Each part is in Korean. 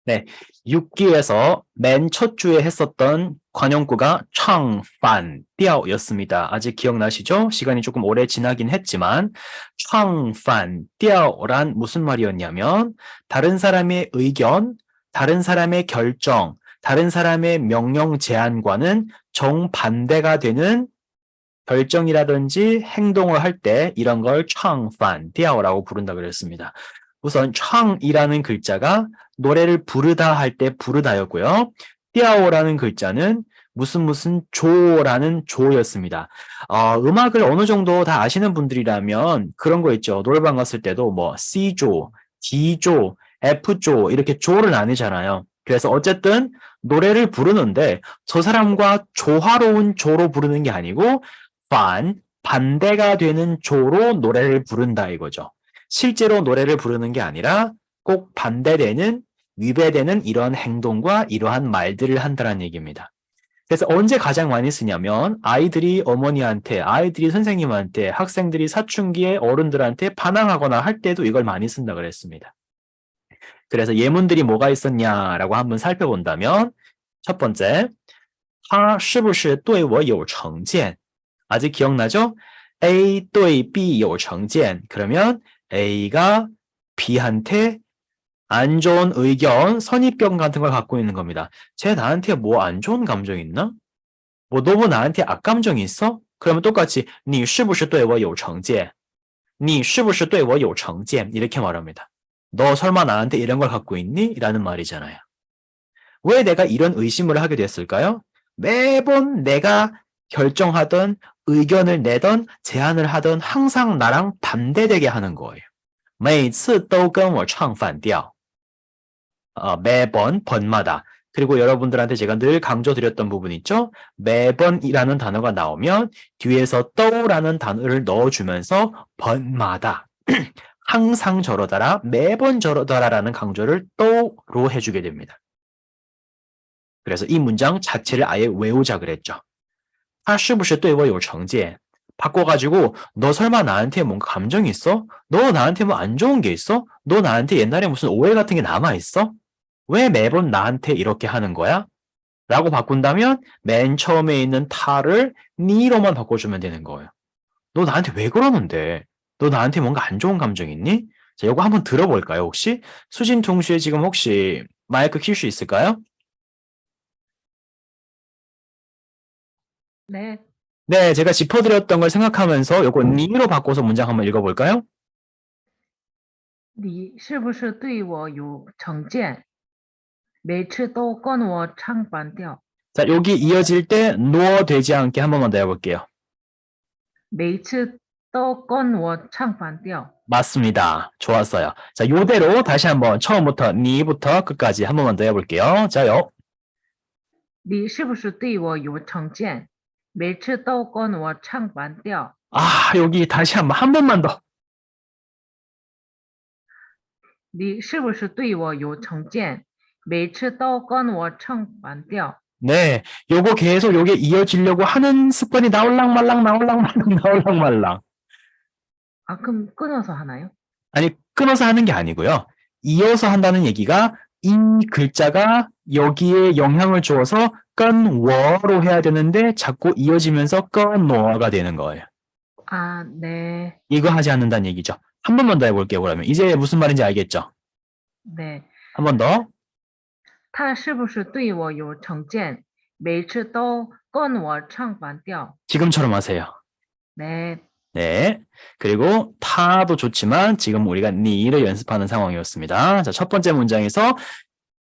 네, 6기에서 맨 첫 주에 했었던 관용구가 창反调였습니다. 아직 기억나시죠? 시간이 조금 오래 지나긴 했지만 창反调란 무슨 말이었냐면 다른 사람의 의견, 다른 사람의 결정, 다른 사람의 명령 제안과는 정반대가 되는 결정이라든지 행동을 할 때 이런 걸 창反调라고 부른다 그랬습니다. 우선 창이라는 글자가 노래를 부르다 할 때 부르다였고요. 띠아오라는 글자는 무슨 조라는 조였습니다. 음악을 어느 정도 다 아시는 분들이라면 그런 거 있죠. 노래방 갔을 때도 뭐 C조, D조, F조 이렇게 조를 나뉘잖아요. 그래서 어쨌든 노래를 부르는데 저 사람과 조화로운 조로 부르는 게 아니고 반대가 되는 조로 노래를 부른다 이거죠. 실제로 노래를 부르는 게 아니라 꼭 반대되는 위배되는 이런 행동과 이러한 말들을 한다는 얘기입니다. 그래서 언제 가장 많이 쓰냐면 아이들이 어머니한테, 아이들이 선생님한테, 학생들이 사춘기에 어른들한테 반항하거나 할 때도 이걸 많이 쓴다 그랬습니다. 그래서 예문들이 뭐가 있었냐라고 한번 살펴본다면 첫 번째, 他是不是对我有成见? 아직 기억나죠? A 对 B 有成见. 그러면 A가 B한테 안 좋은 의견, 선입견 같은 걸 갖고 있는 겁니다. 쟤 나한테 뭐 안 좋은 감정 있나? 뭐 너무 나한테 악감정이 있어? 그러면 똑같이 你是不是对我有成见?你是不是对我有成见? 이렇게 말합니다. 너 설마 나한테 이런 걸 갖고 있니? 라는 말이잖아요. 왜 내가 이런 의심을 하게 됐을까요? 매번 내가 결정하던 의견을 내던 제안을 하던 항상 나랑 반대되게 하는 거예요. 每次都跟我唱反调. 매번, 번마다. 그리고 여러분들한테 제가 늘 강조드렸던 부분 있죠? 매번이라는 단어가 나오면 뒤에서 또라는 단어를 넣어주면서 번마다. 항상 저러다라, 매번 저러다라라는 강조를 또로 해주게 됩니다. 그래서 이 문장 자체를 아예 외우자 그랬죠. 他是不是对我有成见? 바꿔가지고 너 설마 나한테 뭔가 감정이 있어? 너 나한테 뭐 안 좋은 게 있어? 너 나한테 옛날에 무슨 오해 같은 게 남아있어? 왜 매번 나한테 이렇게 하는 거야? 라고 바꾼다면 맨 처음에 있는 타를 니로만 바꿔주면 되는 거예요. 너 나한테 왜 그러는데? 너 나한테 뭔가 안 좋은 감정 있니? 자, 이거 한번 들어볼까요, 혹시? 수진 동시에 지금 혹시 마이크 킬 수 있을까요? 네, 네, 제가 짚어드렸던 걸 생각하면서 요거 니로 바꿔서 문장 한번 읽어볼까요? 你是不是对我有成见？每次都跟我唱反调， 자, 여기 이어질 때 노어 되지 않게 한 번만 더 해볼게요. 每次都跟我唱反调。 맞습니다. 좋았어요. 자, 요대로 다시 한번 처음부터 니부터 끝까지 한 번만 더 해볼게요. 자요. 你是不是对我有成见？每次都跟我唱反调。 아, 여기 다시 한 번만 더. 你是不是对我有成见？每次都跟我唱反调。 네, 요거 계속 요게 이어지려고 하는 습관이 나올랑말랑 나올랑말랑 나올랑말랑. 아, 그럼 끊어서 하나요? 아니, 끊어서 하는 게 아니고요. 이어서 한다는 얘기가 이 글자가 여기에 영향을 주어서 건워로 해야 되는데 자꾸 이어지면서 건워가 되는 거예요. 아, 네, 이거 하지 않는다는 얘기죠. 한 번만 더 해볼게요, 그러면. 이제 무슨 말인지 알겠죠? 네. 한 번 더. 他是不是对我有成见？每次都跟我唱反调。 지금처럼 하세요. 네, 네. 그리고 타도 좋지만 지금 우리가 니를 연습하는 상황이었습니다. 자, 첫 번째 문장에서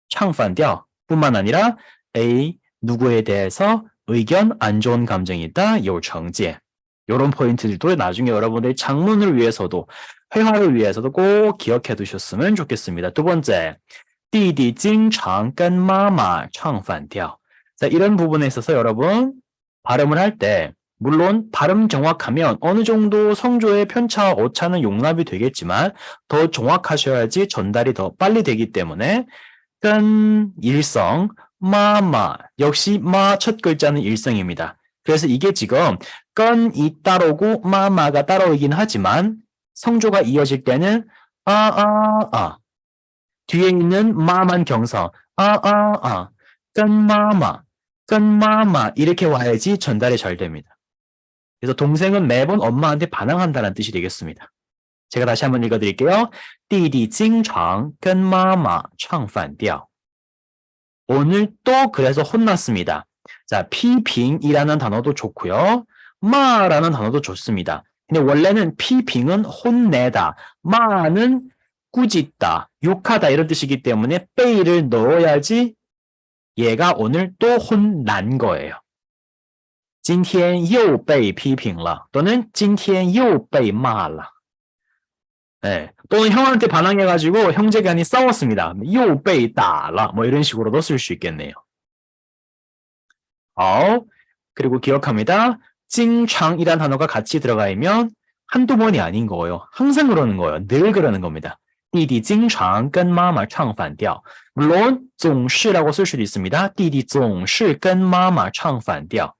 창反调 뿐만 아니라 A, 누구에 대해서 의견 안 좋은 감정이 있다, 有成见. 이런 포인트들도 나중에 여러분들의 장문을 위해서도 회화를 위해서도 꼭 기억해 두셨으면 좋겠습니다. 두 번째, 弟弟经常跟妈妈唱反调. 자, 이런 부분에 있어서 여러분 발음을 할 때 물론 발음 정확하면 어느 정도 성조의 편차, 오차는 용납이 되겠지만 더 정확하셔야지 전달이 더 빨리 되기 때문에 끈 일성, 마마 역시 마 첫 글자는 일성입니다. 그래서 이게 지금 끈이 따로고 마마가 따로이긴 하지만 성조가 이어질 때는 뒤에 있는 마만 경서. 끈마마 이렇게 와야지 전달이 잘 됩니다. 그래서 동생은 매번 엄마한테 반항한다는 뜻이 되겠습니다. 제가 다시 한번 읽어드릴게요. 弟弟经常跟妈妈唱反调. 오늘 또 그래서 혼났습니다. 자, 피빙이라는 단어도 좋고요. 마라는 단어도 좋습니다. 근데 원래는 피빙은 혼내다, 마는 꾸짖다, 욕하다 이런 뜻이기 때문에 베이를 넣어야지 얘가 오늘 또 혼난 거예요. 今天又被批评了 또는 今天又被骂了. 네, 또는 형한테 반항해가지고 형제간이 싸웠습니다. 又被打了 뭐 이런 식으로도 쓸 수 있겠네요. 그리고 기억합니다. 经常이란 단어가 같이 들어가 있면 한두 번이 아닌 거예요. 항상 그러는 거예요. 늘 그러는 겁니다. 弟弟经常跟妈妈唱反调. 물론 总是라고 쓸 수도 있습니다. 弟弟总是跟妈妈唱反调.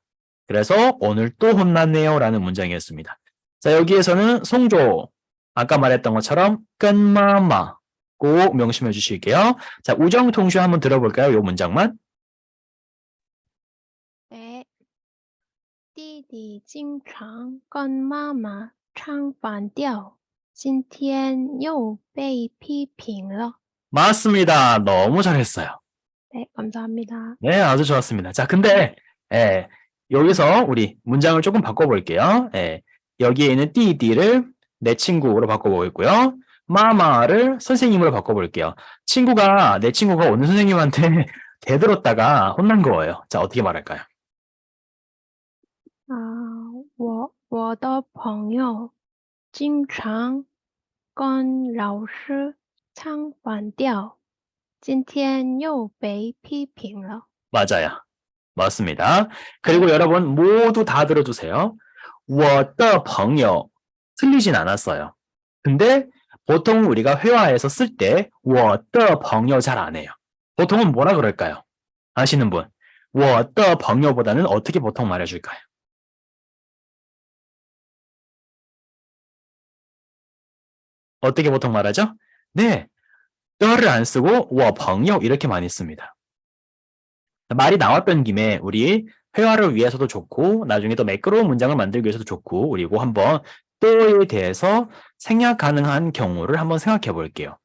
그래서 오늘 또 혼났네요 라는 문장이었습니다. 자, 여기에서는 송조 아까 말했던 것처럼 끈마마 꼭 명심해 주실게요. 자, 우정 통슈 한번 들어볼까요? 요 문장만. 哎，弟弟经常跟妈妈唱反调，今天又被批评了。 맞습니다. 너무 잘했어요. 네, 감사합니다. 네, 아주 좋았습니다. 자, 근데 여기서 우리 문장을 조금 바꿔볼게요. 여기에 있는 띠띠를 내 친구로 바꿔보겠고요. 마마를 선생님으로 바꿔볼게요. 내 친구가 오늘 선생님한테 대들었다가 혼난 거예요. 자, 어떻게 말할까요? 啊，我的朋友经常跟老师唱反调，今天又被批评了。 맞아요. 맞습니다. 그리고 여러분 모두 다 들어주세요. 我的朋友 틀리진 않았어요. 근데 보통 우리가 회화에서 쓸 때 我的朋友 잘 안 해요. 보통은 뭐라 그럴까요? 아시는 분? 我的朋友보다는 어떻게 보통 말해줄까요? 어떻게 보통 말하죠? 네, 뼈를 안 쓰고 我朋友 이렇게 많이 씁니다. 말이 나왔던 김에 우리 회화를 위해서도 좋고 나중에 또 매끄러운 문장을 만들기 위해서도 좋고 그리고 한번 또에 대해서 생략 가능한 경우를 한번 생각해 볼게요.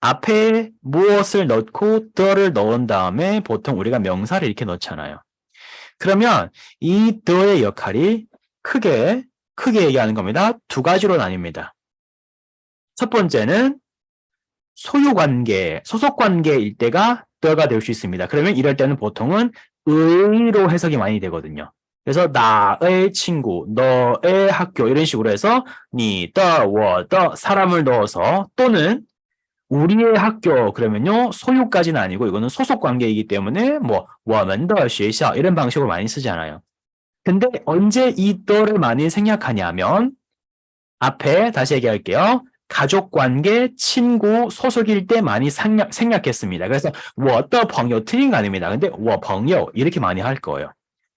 앞에 무엇을 넣고 더를 넣은 다음에 보통 우리가 명사를 이렇게 넣잖아요. 그러면 이 더의 역할이 크게 얘기하는 겁니다. 두 가지로 나뉩니다. 첫 번째는 소유관계, 소속관계일 때가 더가 될 수 있습니다. 그러면 이럴 때는 보통은 의로 해석이 많이 되거든요. 그래서 나의 친구, 너의 학교 이런 식으로 해서 你的,我的 사람을 넣어서 또는 우리의 학교 그러면요 소유까지는 아니고 이거는 소속 관계이기 때문에 뭐 我们的学校 이런 방식으로 많이 쓰잖아요. 근데 언제 이 더를 많이 생략하냐면 앞에 다시 얘기할게요. 가족관계, 친구, 소속일 때 많이 생략했습니다. 그래서 我的朋友 틀린 거 아닙니다. 근데 我朋友 이렇게 많이 할 거예요.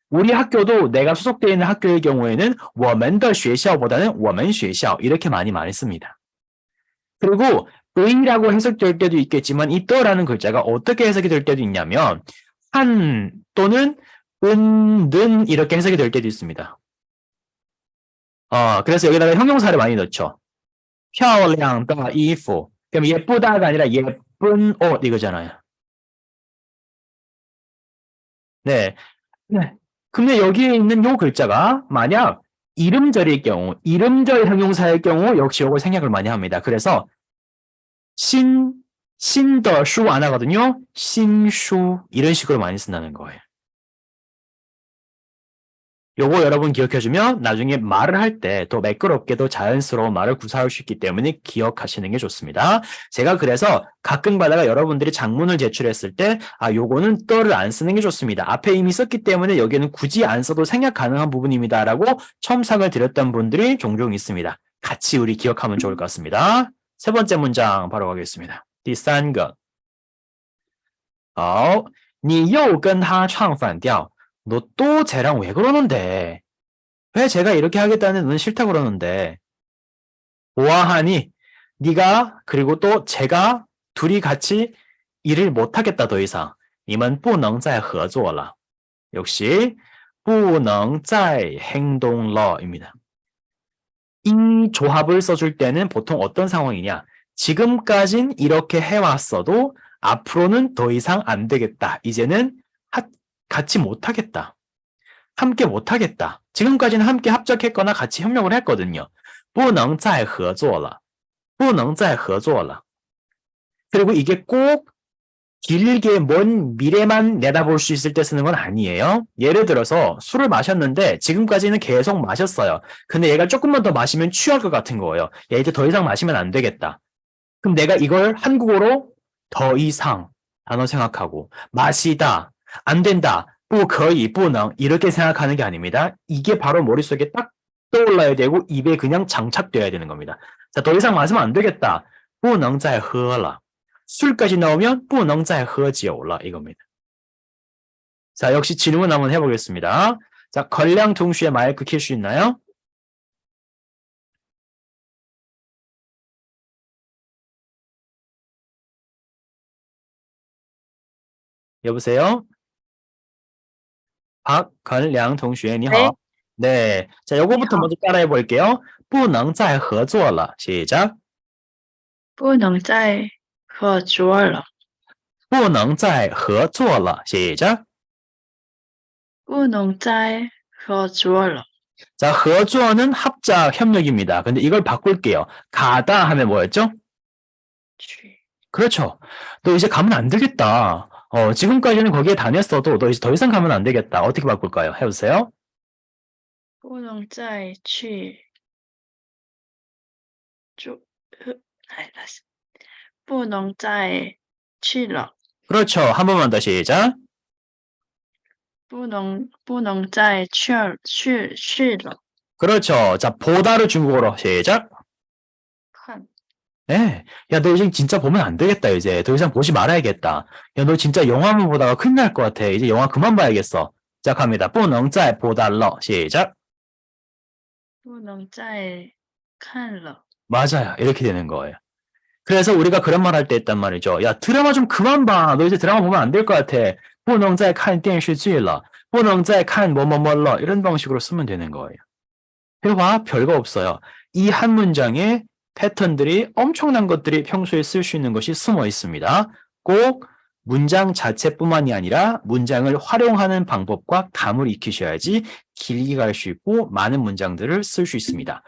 우리 학교도 내가 소속되어 있는 학교의 경우에는 我们的学校보다는 我们学校 이렇게 많이 씁니다. 그리고 의라고 해석될 때도 있겠지만 이 더라는 글자가 어떻게 해석이 될 때도 있냐면 한 또는 는 이렇게 해석이 될 때도 있습니다. 그래서 여기다가 형용사를 많이 넣죠. 漂亮的衣服 그럼 예쁘다가 아니라 예쁜 옷 이거잖아요. 네. 근데 여기에 있는 요 글자가 만약 이름절일 경우, 이름절 형용사일 경우 역시 요걸 생략을 많이 합니다. 그래서 신더슈 안 하거든요. 신슈 이런 식으로 많이 쓴다는 거예요. 요거 여러분 기억해주면 나중에 말을 할 때 더 매끄럽게도 자연스러운 말을 구사할 수 있기 때문에 기억하시는 게 좋습니다. 제가 그래서 가끔 가다가 여러분들이 장문을 제출했을 때 요거는 떠를 안 쓰는 게 좋습니다. 앞에 이미 썼기 때문에 여기는 굳이 안 써도 생략 가능한 부분입니다. 라고 첨삭을 드렸던 분들이 종종 있습니다. 같이 우리 기억하면 좋을 것 같습니다. 세 번째 문장 바로 가겠습니다. 第三个好你又跟他唱反调 너 또 쟤랑 왜 그러는데? 왜 제가 이렇게 하겠다는 너는 싫다 그러는데? 보아하니 네가 그리고 또 제가 둘이 같이 일을 못하겠다 더 이상. 你们不能再合作了. 역시 不能再행动了입니다. 이 조합을 써줄 때는 보통 어떤 상황이냐? 지금까진 이렇게 해왔어도 앞으로는 더 이상 안 되겠다. 이제는 같이 못하겠다. 함께 못하겠다. 지금까지는 함께 합작했거나 같이 협력을 했거든요. 不能再合作了.不能再合作了. 그리고 이게 꼭 길게 먼 미래만 내다볼 수 있을 때 쓰는 건 아니에요. 예를 들어서 술을 마셨는데 지금까지는 계속 마셨어요. 근데 얘가 조금만 더 마시면 취할 것 같은 거예요. 얘 이제 더 이상 마시면 안 되겠다. 그럼 내가 이걸 한국어로 더 이상 단어 생각하고 마시다, 안 된다, 不可以,不能 이렇게 생각하는 게 아닙니다. 이게 바로 머릿속에 딱 떠올라야 되고 입에 그냥 장착되어야 되는 겁니다. 자, 더 이상 마시면 안 되겠다. 不能再喝了. 술까지 나오면 不能再喝酒了 이겁니다. 자, 역시 질문 한번 해보겠습니다. 자, 걸량 동시에 마이크 킬 수 있나요? 여보세요? 박걸량 동시에 你好. 네. 네. 자, 요거부터 你好. 먼저 따라해 볼게요. 不能再合作了. 시작. 不能再合作了.不能再合作了. 시작. 不能再合作了. 자, 合作는 합작, 협력입니다. 근데 이걸 바꿀게요. 가다 하면 뭐였죠? 去. 그렇죠. 너 이제 가면 안 되겠다. 지금까지는 거기에 다녔어도 너 이제 더 이상 가면 안 되겠다. 어떻게 바꿀까요? 해보세요. 不能再去做哎다시. 不能再去了. 그렇죠. 한 번만 더 시작. 不能再去了. 그렇죠. 자, 보다를 중국어로 시작. 看. 네. 야, 너 이제 진짜 보면 안 되겠다, 이제. 더 이상 보지 말아야겠다. 야, 너 진짜 영화만 보다가 큰일 날 것 같아. 이제 영화 그만 봐야겠어. 시작합니다. 不能再보다了. 시작. 不能再看了. 맞아요. 이렇게 되는 거예요. 그래서 우리가 그런 말 할 때 했단 말이죠. 야, 드라마 좀 그만 봐. 너 이제 드라마 보면 안 될 것 같아. 不能再看电视剧了. 不能再看뭐뭐뭐了. 이런 방식으로 쓰면 되는 거예요. 해봐. 별거 없어요. 이 한 문장에 패턴들이 엄청난 것들이 평소에 쓸 수 있는 것이 숨어 있습니다. 꼭 문장 자체뿐만이 아니라 문장을 활용하는 방법과 감을 익히셔야지 길게 갈 수 있고 많은 문장들을 쓸 수 있습니다.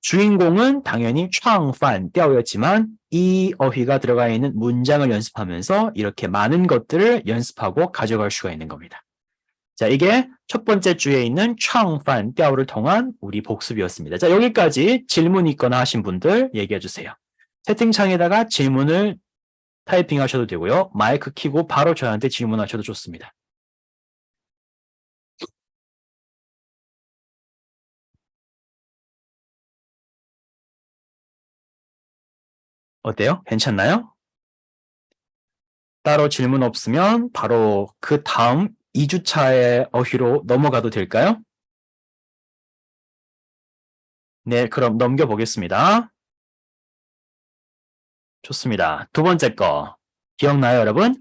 주인공은 당연히 창판 띄어였지만 이 어휘가 들어가 있는 문장을 연습하면서 이렇게 많은 것들을 연습하고 가져갈 수가 있는 겁니다. 자, 이게 첫 번째 주에 있는 창판 띄어를 통한 우리 복습이었습니다. 자, 여기까지 질문 있거나 하신 분들 얘기해 주세요. 채팅창에다가 질문을 타이핑하셔도 되고요. 마이크 켜고 바로 저한테 질문하셔도 좋습니다. 어때요? 괜찮나요? 따로 질문 없으면 바로 그 다음 2주차의 어휘로 넘어가도 될까요? 네, 그럼 넘겨보겠습니다. 좋습니다. 두 번째 거 기억나요, 여러분?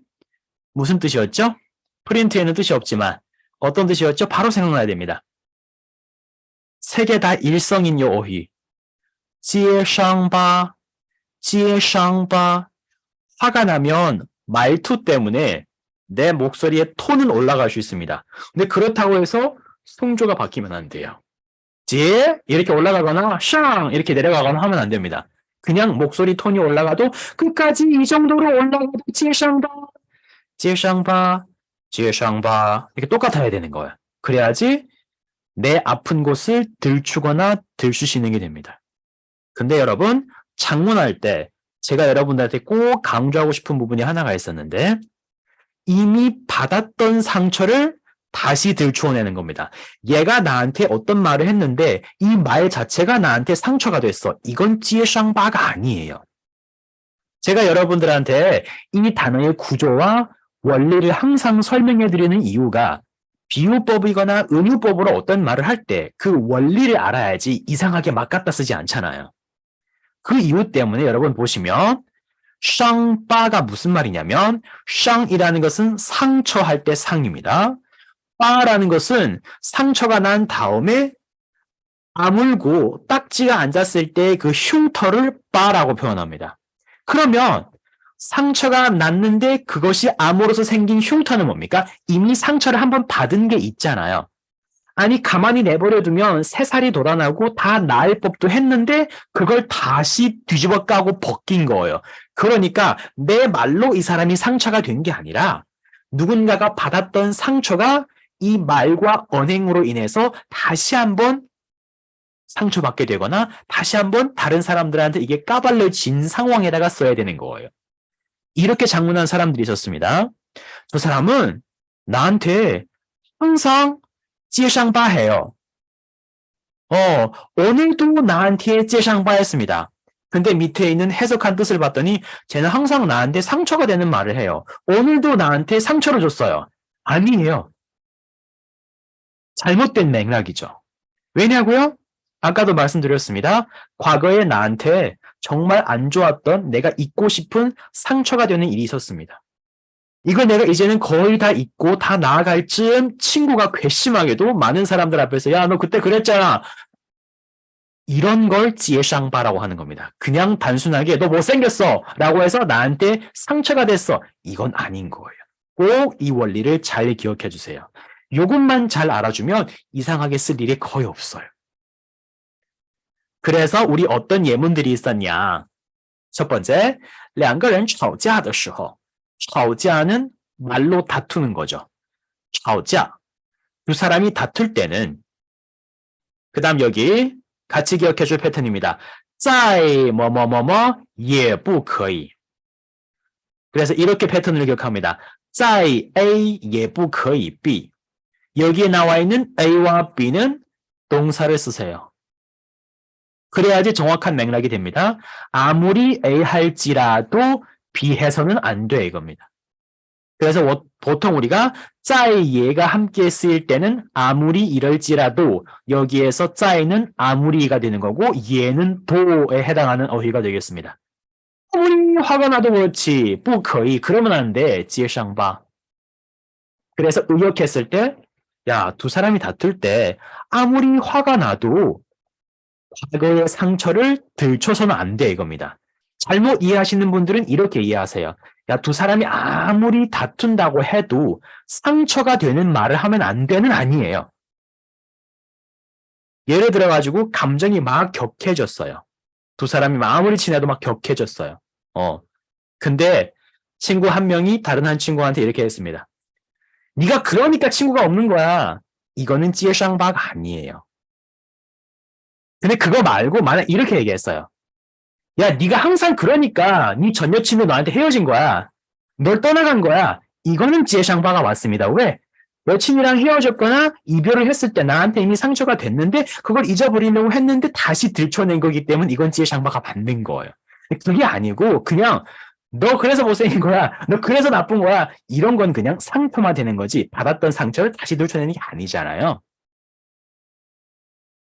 무슨 뜻이었죠? 프린트에는 뜻이 없지만 어떤 뜻이었죠? 바로 생각나야 됩니다. 세 개 다 일성인 요 어휘. 接伤吧, 接伤吧. 화가 나면 말투 때문에 내 목소리의 톤은 올라갈 수 있습니다. 근데 그렇다고 해서 성조가 바뀌면 안 돼요. 接 이렇게 올라가거나 上 이렇게 내려가거나 하면 안 됩니다. 그냥 목소리 톤이 올라가도 끝까지 이 정도로 올라가도 接伤吧, 接伤吧, 接伤吧 이렇게 똑같아야 되는 거예요. 그래야지 내 아픈 곳을 들추거나 들쑤시는 게 됩니다. 근데 여러분 작문할 때 제가 여러분들한테 꼭 강조하고 싶은 부분이 하나가 있었는데 이미 받았던 상처를 다시 들추어내는 겁니다. 얘가 나한테 어떤 말을 했는데 이 말 자체가 나한테 상처가 됐어. 이건 接伤吧가 아니에요. 제가 여러분들한테 이 단어의 구조와 원리를 항상 설명해 드리는 이유가 비유법이거나 은유법으로 어떤 말을 할 때 그 원리를 알아야지 이상하게 막 갖다 쓰지 않잖아요. 그 이유 때문에 여러분 보시면 쌍바가 무슨 말이냐면 쌍이라는 것은 상처할 때 상입니다. 바라는 것은 상처가 난 다음에 아물고 딱지가 앉았을 때 그 흉터를 바라고 표현합니다. 그러면 상처가 났는데 그것이 암으로서 생긴 흉터는 뭡니까? 이미 상처를 한번 받은 게 있잖아요. 아니 가만히 내버려두면 새살이 돋아나고 다 나을 법도 했는데 그걸 다시 뒤집어 까고 벗긴 거예요. 그러니까 내 말로 이 사람이 상처가 된 게 아니라 누군가가 받았던 상처가 이 말과 언행으로 인해서 다시 한번 상처받게 되거나 다시 한번 다른 사람들한테 이게 까발려진 상황에다가 써야 되는 거예요. 이렇게 장문한 사람들이 있었습니다. 저 사람은 나한테 항상 찌샹바해요. 오늘도 나한테 찌샹바했습니다. 근데 밑에 있는 해석한 뜻을 봤더니 쟤는 항상 나한테 상처가 되는 말을 해요. 오늘도 나한테 상처를 줬어요. 아니에요. 잘못된 맥락이죠. 왜냐고요? 아까도 말씀드렸습니다. 과거에 나한테 정말 안 좋았던 내가 잊고 싶은 상처가 되는 일이 있었습니다. 이걸 내가 이제는 거의 다 잊고 다 나아갈 즈음 친구가 괘씸하게도 많은 사람들 앞에서 야, 너 그때 그랬잖아. 이런 걸 지혜상바라고 하는 겁니다. 그냥 단순하게 너 못생겼어 라고 해서 나한테 상처가 됐어. 이건 아닌 거예요. 꼭 이 원리를 잘 기억해 주세요. 이것만 잘 알아주면 이상하게 쓸 일이 거의 없어요. 그래서 우리 어떤 예문들이 있었냐. 첫 번째, 两个人吵架的时候 吵架는 말로 다투는 거죠. 吵架. 두 사람이 다툴 때는 그 다음 여기 같이 기억해 줄 패턴입니다. 在뭐뭐뭐뭐 也不可以. 그래서 이렇게 패턴을 기억합니다. 在 A 也不可以 B. 여기에 나와 있는 A와 B는 동사를 쓰세요. 그래야지 정확한 맥락이 됩니다. 아무리 A 할지라도 B 해서는 안 돼 이겁니다. 그래서 보통 우리가 在 예가 함께 쓰일 때는 아무리 이럴지라도 여기에서 在는 아무리가 되는 거고 예는 도에 해당하는 어휘가 되겠습니다. 아무리 화가 나도 그렇지 不可以 그러면 안 돼. 接上吧. 그래서 의역했을 때 야, 두 사람이 다툴 때 아무리 화가 나도 과거의 상처를 들춰서는 안 돼 이겁니다. 잘못 이해하시는 분들은 이렇게 이해하세요. 야, 두 사람이 아무리 다툰다고 해도 상처가 되는 말을 하면 안 되는 아니에요. 예를 들어가지고 감정이 막 격해졌어요. 두 사람이 아무리 친해도 막 격해졌어요. 근데 친구 한 명이 다른 한 친구한테 이렇게 했습니다. 네가 그러니까 친구가 없는 거야. 이거는 찌에샹바가 아니에요. 근데 그거 말고 만약 이렇게 얘기했어요. 야, 네가 항상 그러니까 네 전 여친도 너한테 헤어진 거야. 널 떠나간 거야. 이거는 찌에샹바가 맞습니다. 왜? 여친이랑 헤어졌거나 이별을 했을 때 나한테 이미 상처가 됐는데 그걸 잊어버리려고 했는데 다시 들춰낸 거기 때문에 이건 찌에샹바가 맞는 거예요. 그게 아니고 그냥 너 그래서 못생긴 거야. 너 그래서 나쁜 거야. 이런 건 그냥 상처만 되는 거지 받았던 상처를 다시 들춰내는 게 아니잖아요.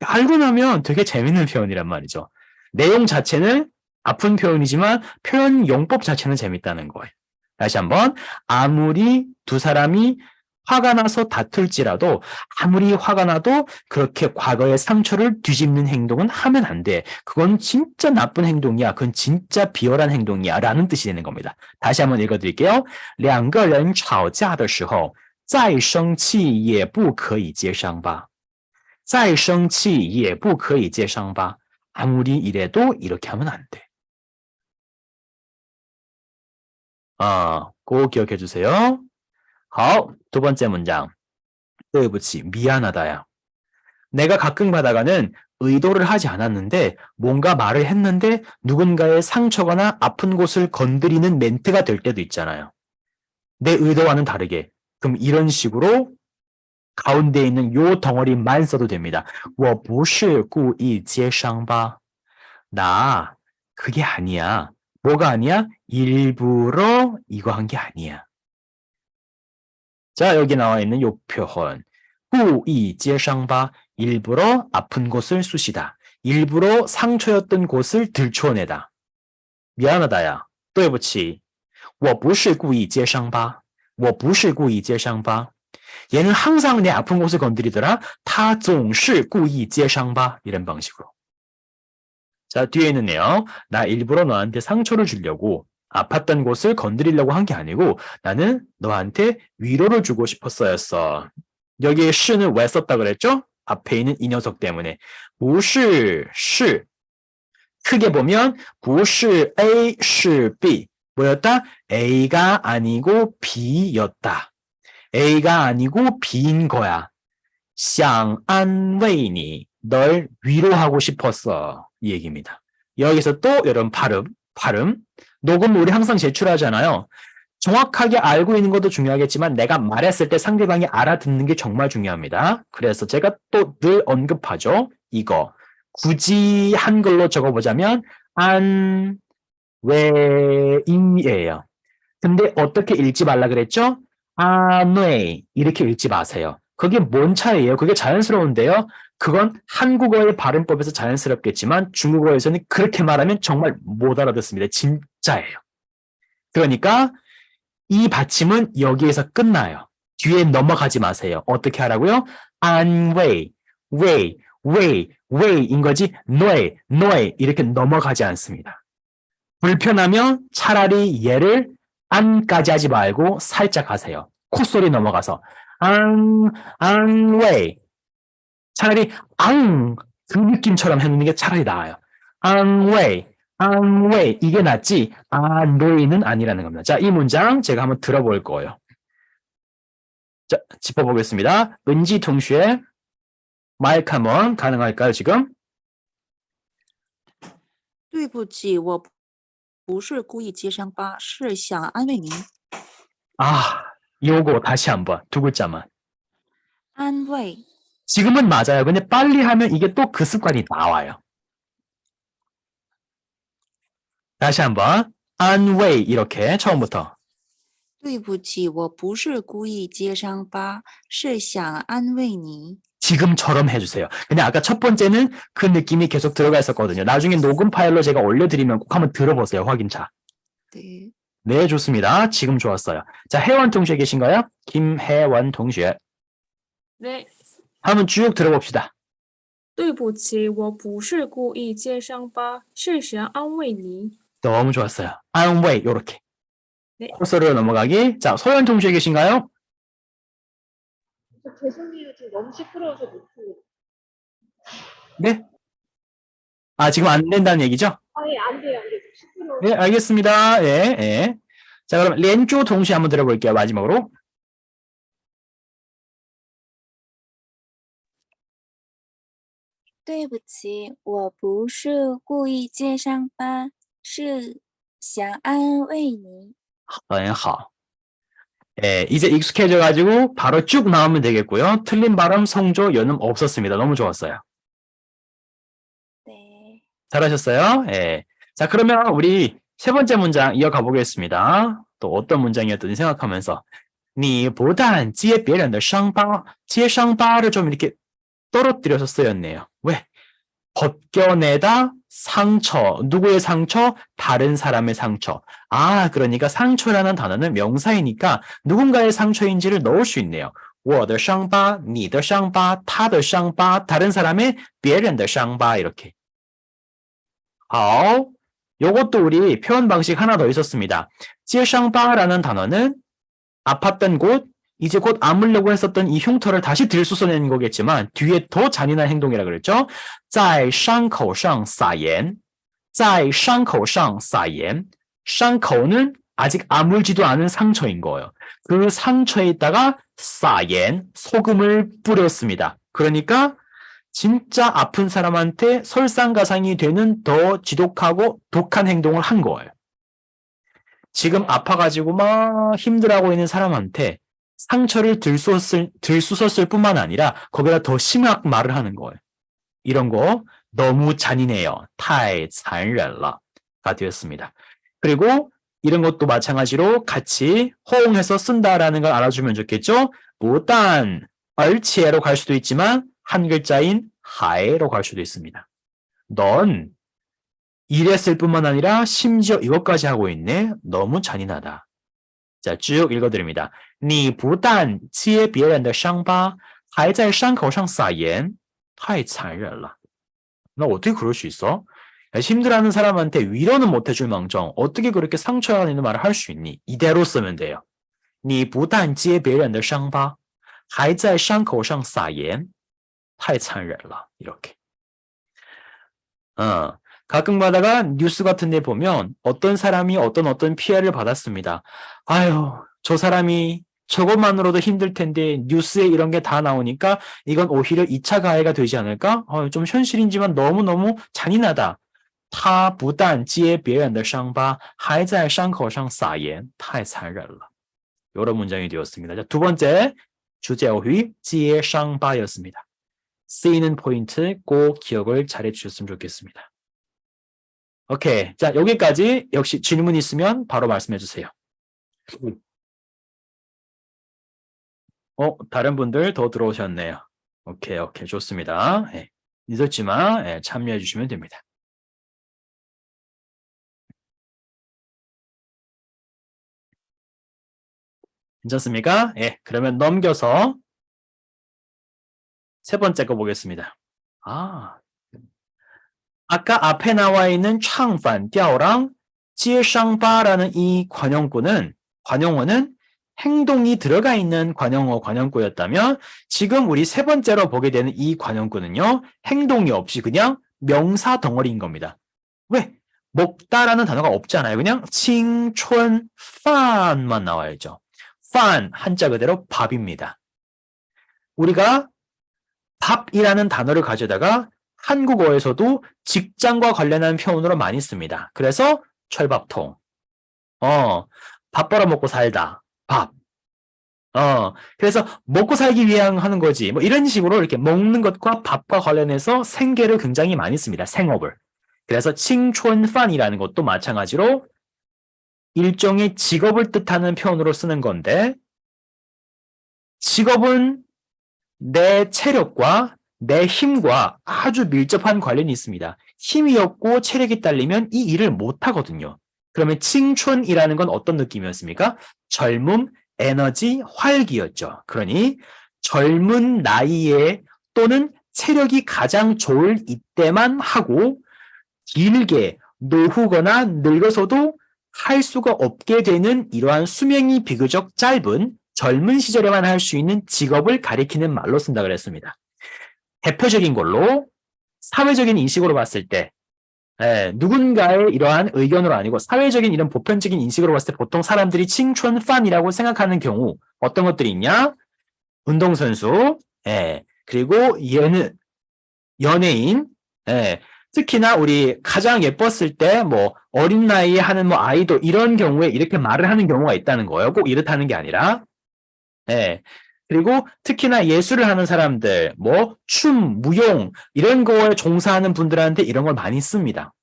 알고 나면 되게 재밌는 표현이란 말이죠. 내용 자체는 아픈 표현이지만 표현 용법 자체는 재밌다는 거예요. 다시 한번 아무리 두 사람이 화가 나서 다툴지라도 아무리 화가 나도 그렇게 과거의 상처를 뒤집는 행동은 하면 안 돼. 그건 진짜 나쁜 행동이야. 그건 진짜 비열한 행동이야. 라는 뜻이 되는 겁니다. 다시 한번 읽어드릴게요. 两个人吵架的时候再生气也不可以接伤吧再生气也不可以接伤吧 아무리 이래도 이렇게 하면 안 돼. 그거 기억해 주세요. 好, 두 번째 문장. 对不起, 미안하다야. 내가 가끔 가다가는 의도를 하지 않았는데 뭔가 말을 했는데 누군가의 상처거나 아픈 곳을 건드리는 멘트가 될 때도 있잖아요. 내 의도와는 다르게. 그럼 이런 식으로 가운데 있는 요 덩어리만 써도 됩니다. 我不是故意接伤吧. 나 그게 아니야. 뭐가 아니야? 일부러 이거 한 게 아니야. 자, 여기 나와 있는 요 표현. 故意接伤吧. 일부러 아픈 곳을 쑤시다. 일부러 상처였던 곳을 들춰내다. 미안하다야. 对不起我不是故意揭伤疤我不是故意揭伤疤 얘는 항상 내 아픈 곳을 건드리더라. 他总是故意揭伤疤 이런 방식으로. 자, 뒤에 있는데요. 나 일부러 너한테 상처를 주려고 아팠던 곳을 건드리려고 한 게 아니고 나는 너한테 위로를 주고 싶었어였어. 여기에 시는 왜 썼다 그랬죠? 앞에 있는 이 녀석 때문에. 不是是 크게 보면 不是 A 是 B 뭐였다? A가 아니고 B였다. A가 아니고 B인 거야. 想安慰你 널 위로하고 싶었어. 이 얘기입니다. 여기서 또 이런 발음. 녹음 우리 항상 제출하잖아요. 정확하게 알고 있는 것도 중요하겠지만 내가 말했을 때 상대방이 알아듣는 게 정말 중요합니다. 그래서 제가 또 늘 언급하죠. 이거. 굳이 한글로 적어보자면 안외이예요. 근데 어떻게 읽지 말라 그랬죠? 안외 이렇게 읽지 마세요. 그게 뭔 차이예요? 그게 자연스러운데요. 그건 한국어의 발음법에서 자연스럽겠지만 중국어에서는 그렇게 말하면 정말 못 알아듣습니다. 진짜예요. 그러니까 이 받침은 여기에서 끝나요. 뒤에 넘어가지 마세요. 어떻게 하라고요? 안외, 웨이인 거지 노에 이렇게 넘어가지 않습니다. 불편하면 차라리 얘를 안까지 하지 말고 살짝 하세요. 콧소리 넘어가서 안웨이 차라리 그 느낌처럼 해놓는 게 차라리 나아요. 안웨이 이게 낫지 안웨이는 아니라는 겁니다. 자, 이 문장 제가 한번 들어볼 거예요. 자, 짚어보겠습니다. 은지 동시에 마이크 한번 가능할까요, 지금? 对不起，我不是故意揭伤疤，是想安慰您。 아, 요거 다시 한번 두 글자만. 安慰， 지금은 맞아요. 근데 빨리 하면 이게 또 그 습관이 나와요. 다시 한번. 안웨이 이렇게 처음부터. 对不起，我不是故意揭伤疤，是想安慰你。 지금처럼 해주세요. 근데 아까 첫 번째는 그 느낌이 계속 들어가 있었거든요. 나중에 녹음 파일로 제가 올려드리면 꼭 한번 들어보세요. 확인차. 对， 네, 좋습니다. 지금 좋았어요. 자, 혜원 동시에 계신가요? 김혜원 동시에. 네, 한번 쭉 들어봅시다. 对不起，我不是故意揭伤疤，是想安慰你。 너무 좋았어요. 안웨이 요렇게. 네. 코스로 넘어가기. 자, 소연 동시에 계신가요? 죄송해요. 지금 너무 시끄러워서 못해요. 네. 아, 지금 안 된다는 얘기죠? 아예 안 돼요. 안 돼요. 시끄러워. 네, 알겠습니다. 예, 예. 자, 그럼 렌조 동시에 한번 들어볼게요. 마지막으로. 对不起，我不是故意揭伤疤，是想安慰你。 네, 好. 예, 이제 익숙해져가지고 바로 쭉 나오면 되겠고요. 틀린 발음, 성조, 연음 없었습니다. 너무 좋았어요. 对， 잘하셨어요. 예. 자, 그러면 우리 세 번째 문장 이어가 보겠습니다. 또 어떤 문장이었든지 생각하면서 你不但揭别人的伤疤, 揭伤疤를 좀 이렇게 떨어뜨려서 쓰였네요. 왜? 벗겨내다 상처. 누구의 상처? 다른 사람의 상처. 아, 그러니까 상처라는 단어는 명사이니까 누군가의 상처인지를 넣을 수 있네요. 我的伤疤,你的伤疤,他的伤疤, 다른 사람의 别人的伤疤 이렇게. 好, 요것도 우리 표현 방식 하나 더 있었습니다. 揭伤疤라는 단어는 아팠던 곳, 이제 곧 아물려고 했었던 이 흉터를 다시 들쑤서내는 거겠지만 뒤에 더 잔인한 행동이라 그랬죠. 在伤口上撒盐,在伤口上撒盐. 伤口는 아직 아물지도 않은 상처인 거예요. 그 상처에다가 撒盐, 소금을 뿌렸습니다. 그러니까 진짜 아픈 사람한테 설상가상이 되는 더 지독하고 독한 행동을 한 거예요. 지금 아파가지고 막 힘들어하고 있는 사람한테 상처를 들쑤섰을 뿐만 아니라 거기다 더 심한 말을 하는 거예요. 이런 거 너무 잔인해요. 太残忍了가 되었습니다. 그리고 이런 것도 마찬가지로 같이 호응해서 쓴다라는 걸 알아주면 좋겠죠. 不但 而且로 갈 수도 있지만 한 글자인 还로 갈 수도 있습니다. 넌 이랬을 뿐만 아니라 심지어 이것까지 하고 있네. 너무 잔인하다. 자, 쭉 읽어드립니다. 你不但揭别人的伤疤还在伤口上撒盐太残忍了. 너 어떻게 그럴 수 있어? 힘들어하는 사람한테 위로는 못 해줄 망정 어떻게 그렇게 상처가 있는 말을 할 수 있니? 이대로 쓰면 돼요. 你不但揭别人的伤疤还在伤口上撒盐太残忍了. 이렇게. 가끔 가다가 뉴스 같은 데 보면 어떤 사람이 어떤 피해를 받았습니다. 아유, 저 사람이 저것만으로도 힘들 텐데 뉴스에 이런 게 다 나오니까 이건 오히려 2차 가해가 되지 않을까? 좀 현실이지만 너무너무 잔인하다. 他不但揭别人的伤疤还在伤口上撒盐太残忍了. 이런 문장이 되었습니다. 자, 두 번째 주제 어휘 揭伤疤였습니다. 쓰이는 포인트 꼭 기억을 잘해 주셨으면 좋겠습니다. 오케이. 자, 여기까지 역시 질문 있으면 바로 말씀해 주세요. 다른 분들 더 들어오셨네요. 오케이, 좋습니다. 네, 늦었지만 참여해 주시면 됩니다. 괜찮습니까? 그러면 넘겨서 세 번째 거 보겠습니다. 아까 앞에 나와 있는 唱反调랑 接上吧라는 이 관용어는 행동이 들어가 있는 관용구였다면 지금 우리 세 번째로 보게 되는 이 관용구는요. 행동이 없이 그냥 명사 덩어리인 겁니다. 왜? 먹다라는 단어가 없잖아요. 그냥 칭춘 판만 나와야죠. 판 한자 그대로 밥입니다. 우리가 밥이라는 단어를 가져다가 한국어에서도 직장과 관련한 표현으로 많이 씁니다. 그래서 철밥통. 밥 벌어먹고 살다. 밥. 그래서 먹고 살기 위한 하는 거지. 뭐 이런 식으로 이렇게 먹는 것과 밥과 관련해서 생계를 굉장히 많이 씁니다. 생업을. 그래서 칭촌판이라는 것도 마찬가지로 일종의 직업을 뜻하는 표현으로 쓰는 건데 직업은 내 체력과 내 힘과 아주 밀접한 관련이 있습니다. 힘이 없고 체력이 딸리면 이 일을 못하거든요. 그러면 칭춘이라는 건 어떤 느낌이었습니까? 젊음, 에너지, 활기였죠. 그러니 젊은 나이에 또는 체력이 가장 좋을 이때만 하고 길게 노후거나 늙어서도 할 수가 없게 되는 이러한 수명이 비교적 짧은 젊은 시절에만 할 수 있는 직업을 가리키는 말로 쓴다 그랬습니다. 대표적인 걸로 사회적인 인식으로 봤을 때 누군가의 이러한 의견으로 아니고 사회적인 이런 보편적인 인식으로 봤을 때 보통 사람들이 칭춘판이라고 생각하는 경우 어떤 것들이 있냐? 운동선수, 그리고 연예인, 특히나 우리 가장 예뻤을 때 뭐 어린 나이에 하는 뭐 아이돌 이런 경우에 이렇게 말을 하는 경우가 있다는 거예요. 꼭 이렇다는 게 아니라. 그리고 특히나 예술을 하는 사람들, 뭐 춤, 무용 이런 거에 종사하는 분들한테 이런 걸 많이 씁니다.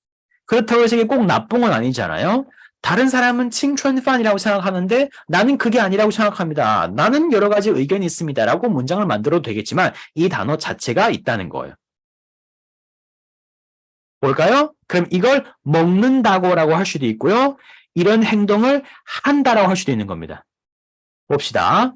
그렇다고 해서 이게 꼭 나쁜 건 아니잖아요. 다른 사람은 칭춘판이라고 생각하는데 나는 그게 아니라고 생각합니다. 나는 여러 가지 의견이 있습니다. 라고 문장을 만들어도 되겠지만 이 단어 자체가 있다는 거예요. 뭘까요? 그럼 이걸 먹는다고라고 할 수도 있고요. 이런 행동을 한다라고 할 수도 있는 겁니다. 봅시다.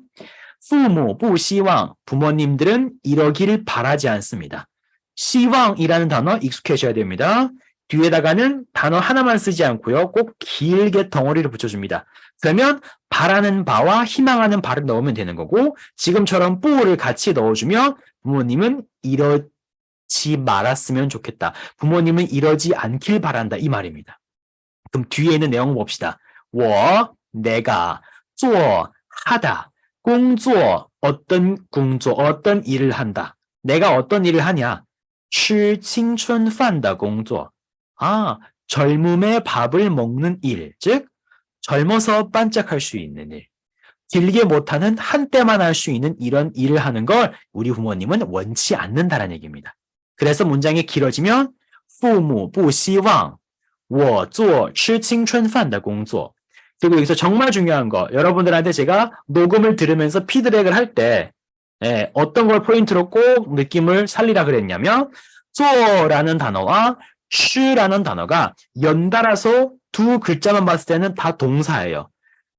父母不希望 부모님들은 이러기를 바라지 않습니다. 시왕이라는 단어 익숙해져야 됩니다. 뒤에다가는 단어 하나만 쓰지 않고요. 꼭 길게 덩어리를 붙여줍니다. 그러면 바라는 바와 희망하는 바를 넣으면 되는 거고 지금처럼 뿌를 같이 넣어주면 부모님은 이러지 말았으면 좋겠다. 부모님은 이러지 않길 바란다. 이 말입니다. 그럼 뒤에 있는 내용 봅시다. 我, 내가, 做, 하다. 工作, 어떤 공조, 어떤 일을 한다. 내가 어떤 일을 하냐? 吃青春饭的工作. 젊음의 밥을 먹는 일, 즉 젊어서 반짝할 수 있는 일. 길게 못하는 한때만 할 수 있는 이런 일을 하는 걸 우리 부모님은 원치 않는다는 얘기입니다. 그래서 문장이 길어지면 父母不希望我做吃青春饭的工作. 그리고 여기서 정말 중요한 거, 여러분들한테 제가 녹음을 들으면서 피드백을 할 때 어떤 걸 포인트로 꼭 느낌을 살리라 그랬냐면 做라는 단어와 추라는 단어가 연달아서 두 글자만 봤을 때는 다 동사예요.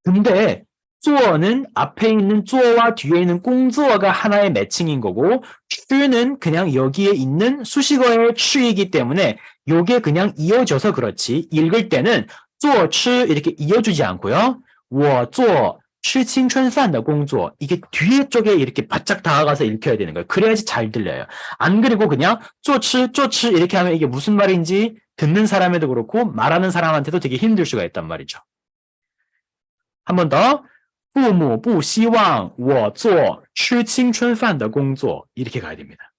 근데 做는 앞에 있는 做와 뒤에 있는 工作가 하나의 매칭인 거고 추는 그냥 여기에 있는 수식어의 추이기 때문에 요게 그냥 이어져서 그렇지 읽을 때는 做吃 이렇게 이어주지 않고요. 我做吃青春饭的工作 이게 뒤에 쪽에 이렇게 바짝 다가가서 읽혀야 되는 거예요. 그래야지 잘 들려요. 안 그리고 그냥 做吃 做吃 이렇게 하면 이게 무슨 말인지 듣는 사람에도 그렇고 말하는 사람한테도 되게 힘들 수가 있단 말이죠. 한 번 더. 父母不希望我做吃青春饭的工作 이렇게 가야 됩니다.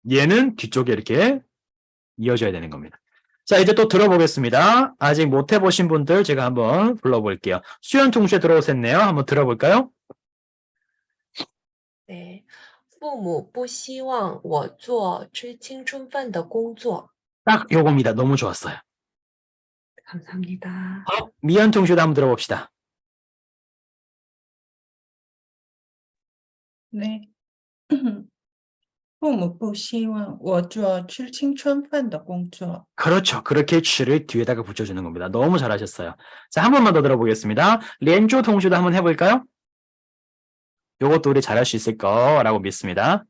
얘는 뒤쪽에 이렇게 이어져야 되는 겁니다. 자, 이제 또 들어보겠습니다. 아직 못 해보신 분들 제가 한번 불러볼게요. 수연 동시에 들어오셨네요. 한번 들어볼까요? 네. 父母不希望我做吃青春饭的工作. 딱 요겁니다. 너무 좋았어요. 감사합니다. 미연 동시에도 한번 들어봅시다. 네. 父母不希望我做吃青春饭的工作. 그렇죠. 그렇게 추를 뒤에다가 붙여주는 겁니다. 너무 잘하셨어요. 자, 한 번만 더 들어보겠습니다. 렌조 동시에도 한번 해볼까요? 요것도 우리 잘할 수 있을 거라고 믿습니다.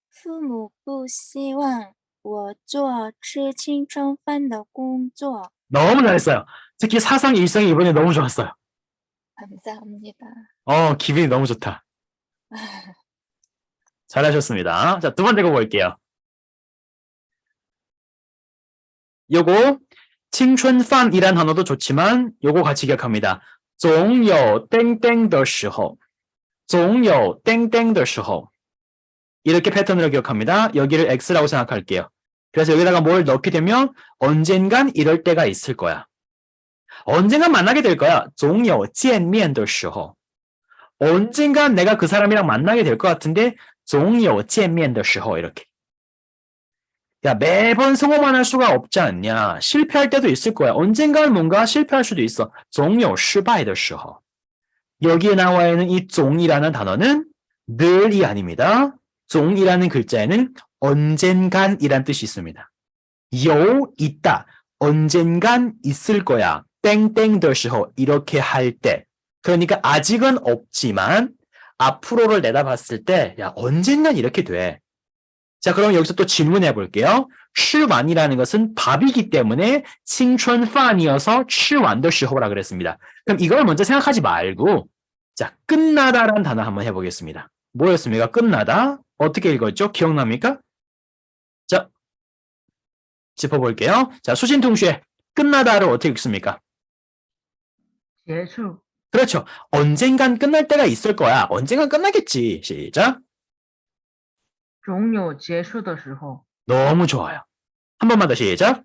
父母不希望我做吃青春饭的工作. 너무 잘했어요. 특히 사성 일성이 이번에 너무 좋았어요. 감사합니다. 기분이 너무 좋다. 잘하셨습니다. 자, 두 번째 거 볼게요. 요거 青春饭이란 단어도 좋지만 요거 같이 기억합니다. 总有땡땡的时候总有땡땡的时候 이렇게 패턴으로 기억합니다. 여기를 X라고 생각할게요. 그래서 여기다가 뭘 넣게 되면 언젠간 이럴 때가 있을 거야. 언젠간 만나게 될 거야. 总有见面的时候 언젠간 내가 그 사람이랑 만나게 될 것 같은데 总有见面的时候 이렇게. 야, 매번 성공만 할 수가 없지 않냐. 실패할 때도 있을 거야. 언젠간 뭔가 실패할 수도 있어. 总有失败的时候 여기에 나와 있는 이 总이라는 단어는 늘이 아닙니다. 总이라는 글자에는 언젠간이란 뜻이 있습니다. 요 있다. 언젠간 있을 거야. 땡땡 的时候 이렇게 할 때. 그러니까 아직은 없지만 앞으로를 내다봤을 때 야, 언젠간 이렇게 돼. 자, 그럼 여기서 또 질문해 볼게요. 吃完이라는 것은 밥이기 때문에 青春饭이어서 吃完的时候라 그랬습니다. 그럼 이걸 먼저 생각하지 말고 자, 끝나다라는 단어 한번 해보겠습니다. 뭐였습니까? 끝나다. 어떻게 읽었죠? 기억납니까? 자, 짚어볼게요. 자, 수진 동시에 끝나다를 어떻게 읽습니까? 结束 그렇죠. 언젠간 끝날 때가 있을 거야. 언젠간 끝나겠지. 시작. 总有结束的时候 너무 좋아요. 한 번만 더 시작.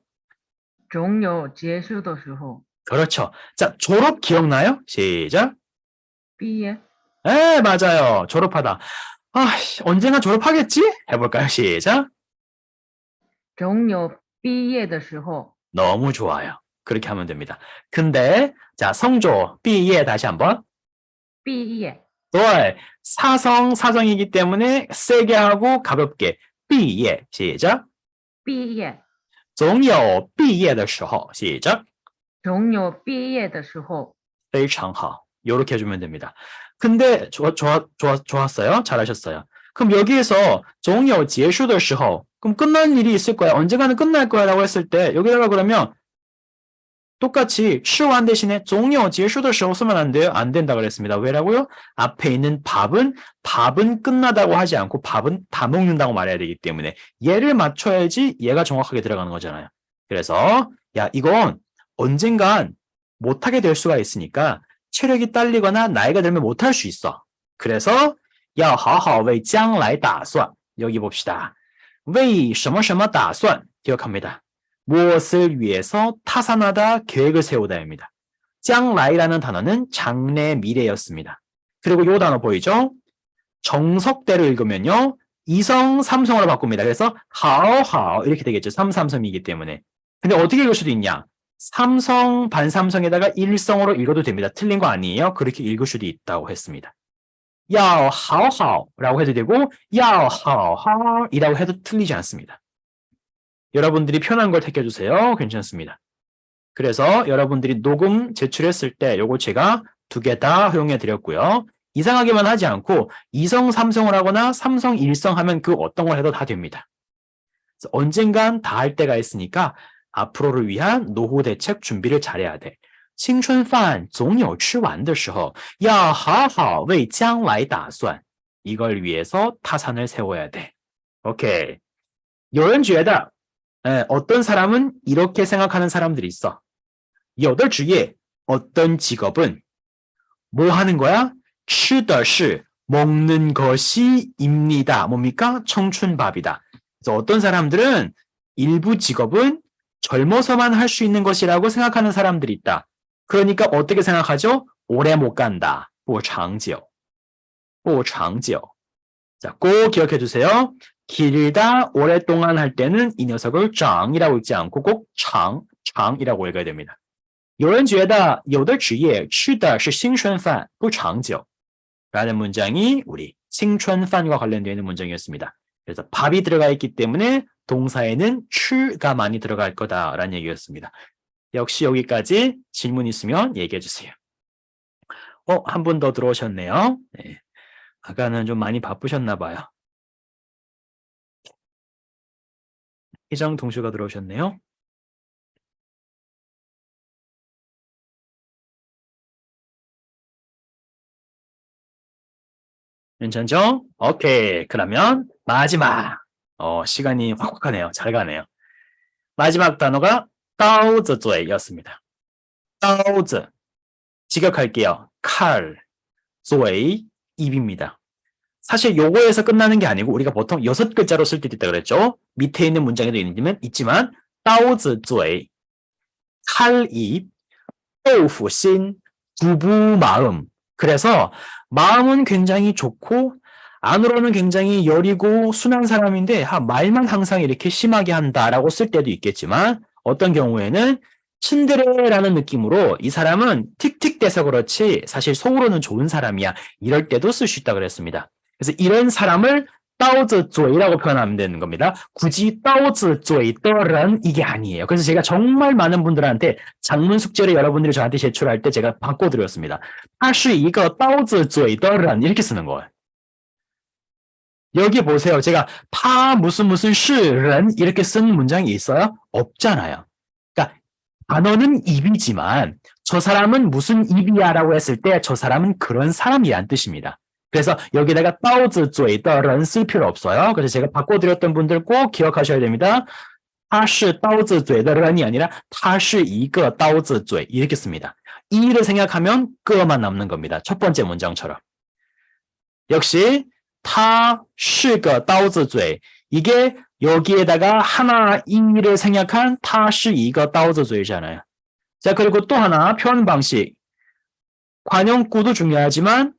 总有结束的时候 그렇죠. 자, 졸업 기억나요? 시작. 毕业 네, 맞아요. 졸업하다. 언젠간 졸업하겠지? 해볼까요? 시작. 总有毕业的时候 너무 좋아요. 그렇게 하면 됩니다. 근데 자, 성조, 삐예 다시 한번. 毕业 네, 사성이기 때문에 세게 하고 가볍게. 삐예, 시작. 毕业总有毕业的时候 시작. 总有毕业的时候 非常好. 요렇게 해주면 됩니다. 근데 좋았어요. 잘하셨어요. 그럼 여기에서 总有结束的时候 그럼 끝난 일이 있을 거야. 언젠가는 끝날 거야 라고 했을 때 여기다가 그러면 똑같이 吃完 대신에 总有结束的时候 쓰면 안 돼요? 안 된다 그랬습니다. 왜라고요? 앞에 있는 밥은 끝나다고 하지 않고 밥은 다 먹는다고 말해야 되기 때문에 얘를 맞춰야지 얘가 정확하게 들어가는 거잖아요. 그래서 야, 이건 언젠간 못하게 될 수가 있으니까 체력이 딸리거나 나이가 들면 못할 수 있어. 그래서 要好好为将来打算 여기 봅시다. 为什么什么打算 기억합니다. 무엇을 위해서 타산하다, 계획을 세우다입니다. 将来라는 단어는 장래, 미래였습니다. 그리고 이 단어 보이죠? 정석대로 읽으면요. 이성, 삼성으로 바꿉니다. 그래서 好好 이렇게 되겠죠. 삼삼성이기 때문에. 근데 어떻게 읽을 수도 있냐? 삼성, 반삼성에다가 일성으로 읽어도 됩니다. 틀린 거 아니에요? 그렇게 읽을 수도 있다고 했습니다. 要好好라고 해도 되고 要好好이라고 해도 틀리지 않습니다. 여러분들이 편한 걸 택해주세요. 괜찮습니다. 그래서 여러분들이 녹음 제출했을 때 요거 제가 2개 다 허용해 드렸고요. 이상하게만 하지 않고 2성, 3성을 하거나 3성, 1성 하면 그 어떤 걸 해도 다 됩니다. 그래서 언젠간 다 할 때가 있으니까 앞으로를 위한 노후 대책 준비를 잘해야 돼. 青春饭总有吃完的时候要好好为将来打算. 이걸 위해서 타산을 세워야 돼. 오케이. 有人觉得 어떤 사람은 이렇게 생각하는 사람들이 있어. 有的职业 어떤 직업은 뭐 하는 거야? 吃的是 먹는 것이입니다. 뭡니까? 청춘밥이다. 그래서 어떤 사람들은 일부 직업은 젊어서만 할 수 있는 것이라고 생각하는 사람들이 있다. 그러니까 어떻게 생각하죠? 오래 못 간다. 不长久. 不长久. 자, 꼭 기억해 주세요. 길다, 오랫동안 할 때는 이 녀석을 장이라고 읽지 않고 꼭 장이라고 읽어야 됩니다. 有人觉得有的职业吃的是青春饭不长久 라는 문장이 우리 青春饭과 관련되어 있는 문장이었습니다. 그래서 밥이 들어가 있기 때문에 동사에는 吃가 많이 들어갈 거다라는 얘기였습니다. 역시 여기까지 질문 있으면 얘기해 주세요. 한 분 더 들어오셨네요. 네. 아까는 좀 많이 바쁘셨나 봐요. 희정 동슈가 들어오셨네요. 괜찮죠? 오케이. 그러면 마지막. 시간이 확 가네요. 잘 가네요. 마지막 단어가 刀子嘴였습니다. 刀子. 직역할게요. 칼, 嘴, 입입니다. 사실 요거에서 끝나는 게 아니고 우리가 보통 6글자로 쓸 때도 있다 그랬죠. 밑에 있는 문장에도 있지만 刀子嘴, 칼입, 豆腐心, 두부 마음. 그래서 마음은 굉장히 좋고 안으로는 굉장히 여리고 순한 사람인데 말만 항상 이렇게 심하게 한다라고 쓸 때도 있겠지만 어떤 경우에는 츤드레라는 느낌으로 이 사람은 틱틱대서 그렇지 사실 속으로는 좋은 사람이야. 이럴 때도 쓸 수 있다고 그랬습니다. 그래서 이런 사람을 刀子嘴라고 표현하면 되는 겁니다. 굳이 刀子嘴的人 이게 아니에요. 그래서 제가 정말 많은 분들한테 장문 숙제를 여러분들이 저한테 제출할 때 제가 바꿔드렸습니다. 他是一个刀子嘴的人 이렇게 쓰는 거예요. 여기 보세요. 제가 他 무슨 是人 이렇게 쓴 문장이 있어요? 없잖아요. 그러니까 단어는 입이지만 저 사람은 무슨 입이야 라고 했을 때 저 사람은 그런 사람이란 뜻입니다. 그래서 여기다가 刀子嘴的人 쓸 필요 없어요. 그래서 제가 바꿔드렸던 분들 꼭 기억하셔야 됩니다. 他是刀子嘴的人이 아니라 他是一个刀子嘴 이렇게 씁니다. 이를 생각하면 끄만 남는 겁니다. 첫 번째 문장처럼. 역시 他是个刀子嘴 이게 여기에다가 하나 이를 생략한 他是一个刀子嘴잖아요. 자, 그리고 또 하나 표현 방식. 관용구도 중요하지만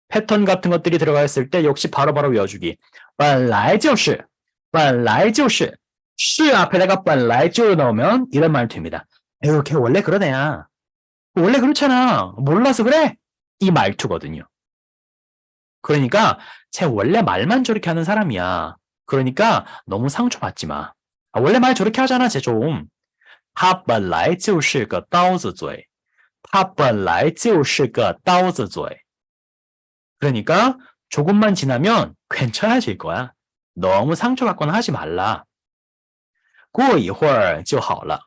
패턴 같은 것들이 들어가 있을 때 역시 바로바로 외워주기. 本来就是本来就是是 앞에다가 本来就 넣으면 이런 말 됩니다. 에휴, 걔 원래 그런 애야. 원래 그렇잖아. 몰라서 그래? 이 말투거든요. 그러니까 쟤 원래 말만 저렇게 하는 사람이야. 그러니까 너무 상처받지 마. 원래 말 저렇게 하잖아, 쟤 좀. 他本来就是个刀子嘴. 他本来就是个刀子嘴. 그러니까 조금만 지나면 괜찮아질 거야. 너무 상처받거나 하지 말라. 过一会儿就好了.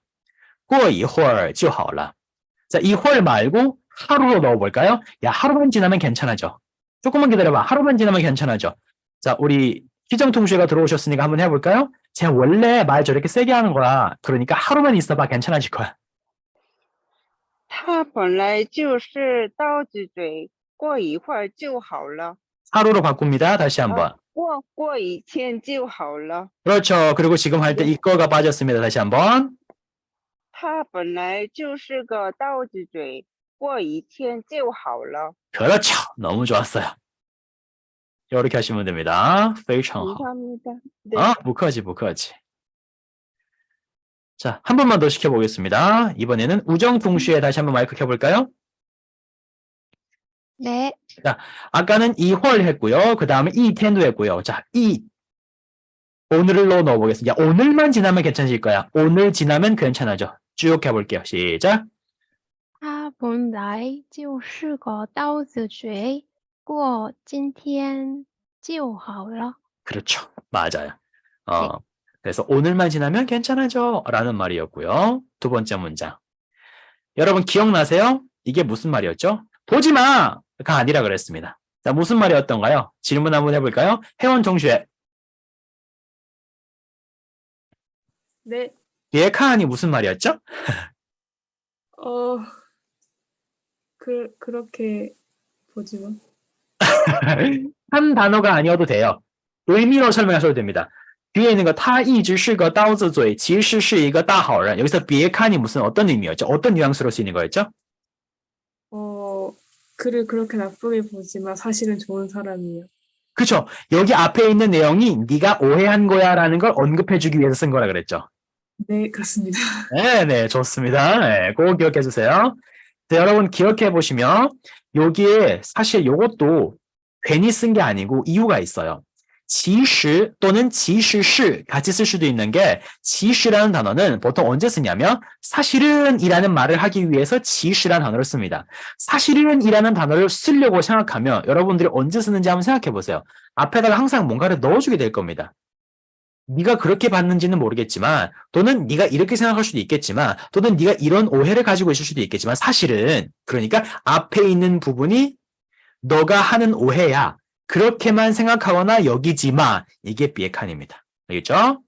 过一会儿就好了. 자, 一会儿 말고 하루로 넣어볼까요? 야, 하루만 지나면 괜찮아져. 조금만 기다려봐. 하루만 지나면 괜찮아져. 자, 우리 희정통수가 들어오셨으니까 한번 해볼까요? 제가 원래 말 저렇게 세게 하는 거야. 그러니까 하루만 있어봐. 괜찮아질 거야. 他本来就是刀子嘴过一会儿就好了 하루로 바꿉니다. 다시 한번. 过一天就好了 그렇죠. 그리고 지금 할 때 이거가 빠졌습니다. 다시 한번. 他本来就是个刀子嘴过一天就好了 그렇죠. 너무 좋았어요. 이렇게 하시면 됩니다. 非常好. 감사합니다. 네. 부커지. 자, 한 번만 더 시켜보겠습니다. 이번에는 우정통수에 다시 한번 마이크 켜볼까요? 네. 자, 아까는 이월 했고요. 그 다음에 이텐도 했고요. 자, 오늘로 넣어보겠습니다. 야, 오늘만 지나면 괜찮으실 거야. 오늘 지나면 괜찮아져. 쭉 해볼게요. 시작. 他本来就是个刀子嘴，过今天就好了。 그렇죠. 맞아요. 그래서 오늘만 지나면 괜찮아져 라는 말이었고요. 두 번째 문장. 여러분 기억나세요? 이게 무슨 말이었죠? 보지 마가 아니라 그랬습니다. 자, 무슨 말이었던가요? 질문 한번 해볼까요? 혜원 동시에 네. 예카안이 무슨 말이었죠? 그렇게 보지 마. 한 단어가 아니어도 돼요. 의미로 설명하셔도 됩니다. 뒤에 있는 거他一直是个刀子嘴其实是一个大好人 여기서 비에칸이 무슨 어떤 의미였죠? 어떤 뉘앙스로 쓰이는 거였죠? 그를 그렇게 나쁘게 보지 마. 사실은 좋은 사람이야. 그렇죠. 여기 앞에 있는 내용이 네가 오해한 거야라는 걸 언급해주기 위해서 쓴 거라 그랬죠. 네, 그렇습니다. 네, 좋습니다. 네, 꼭 기억해 주세요. 자, 여러분 기억해 보시면 여기에 사실 이것도 괜히 쓴 게 아니고 이유가 있어요. 其实 또는 其实是 같이 쓸 수도 있는 게 其实라는 단어는 보통 언제 쓰냐면 사실은 이라는 말을 하기 위해서 其实라는 단어를 씁니다. 사실은 이라는 단어를 쓰려고 생각하면 여러분들이 언제 쓰는지 한번 생각해 보세요. 앞에다가 항상 뭔가를 넣어주게 될 겁니다. 네가 그렇게 봤는지는 모르겠지만 또는 네가 이렇게 생각할 수도 있겠지만 또는 네가 이런 오해를 가지고 있을 수도 있겠지만 사실은 그러니까 앞에 있는 부분이 너가 하는 오해야. 그렇게만 생각하거나 여기지 마. 이게 비에칸입니다. 알겠죠?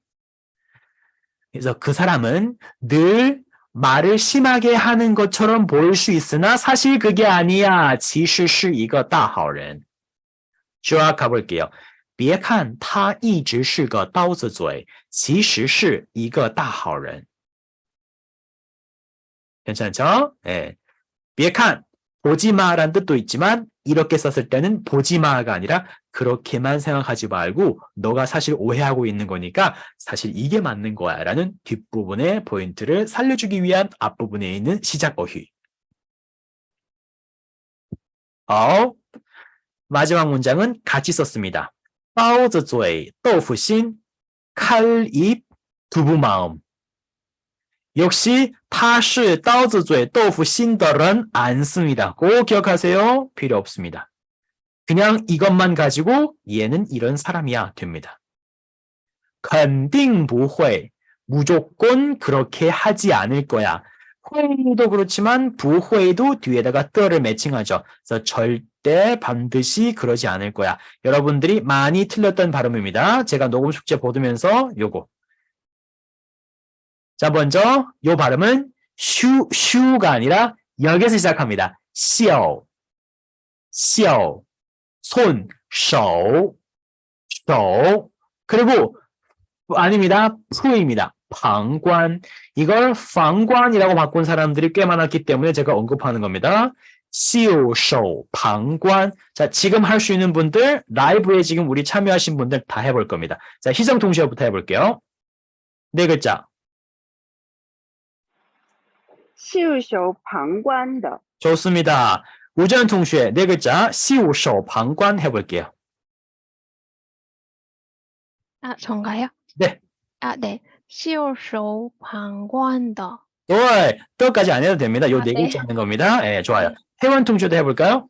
그래서 그 사람은 늘 말을 심하게 하는 것처럼 보일 수 있으나 사실 그게 아니야. 其实是一个大好人. 쭉 가볼게요. 别看他一直是个刀子嘴其实是一个大好人. 괜찮죠? 예. 别看 보지 마라는 뜻도 있지만 이렇게 썼을 때는 보지 마가 아니라 그렇게만 생각하지 말고 너가 사실 오해하고 있는 거니까 사실 이게 맞는 거야 라는 뒷부분의 포인트를 살려주기 위한 앞부분에 있는 시작 어휘. 마지막 문장은 같이 썼습니다. 刀子嘴豆腐心 칼입 두부 마음. 역시 他是刀子嘴豆腐心的人 안 씁니다. 꼭 기억하세요. 필요 없습니다. 그냥 이것만 가지고 얘는 이런 사람이야 됩니다. 肯定不会 무조건 그렇게 하지 않을 거야. 会도 그렇지만 不会도 뒤에다가 뜰을 매칭하죠. 그래서 절대 반드시 그러지 않을 거야. 여러분들이 많이 틀렸던 발음입니다. 제가 녹음 숙제 보면서 요거. 자, 먼저 요 발음은 슈가 아니라 여기서 시작합니다. 笑, 笑, 손, 手, 手. 그리고 아닙니다. 푸입니다. 방관. 이걸 방관이라고 바꾼 사람들이 꽤 많았기 때문에 제가 언급하는 겁니다. 袖手 방관. 자, 지금 할 수 있는 분들, 라이브에 지금 우리 참여하신 분들 다 해볼 겁니다. 자, 희정 동시에부터 해볼게요. 네 글자. 袖手旁观的 좋습니다. 우전 동시에 네 글자 袖手旁观 해볼게요. 전가요? 네. 네. 袖手旁观的. 네, 또까지 안 해도 됩니다. 요 네 네. 글자 하는 겁니다. 네, 좋아요. 혜원 동시에도 해볼까요?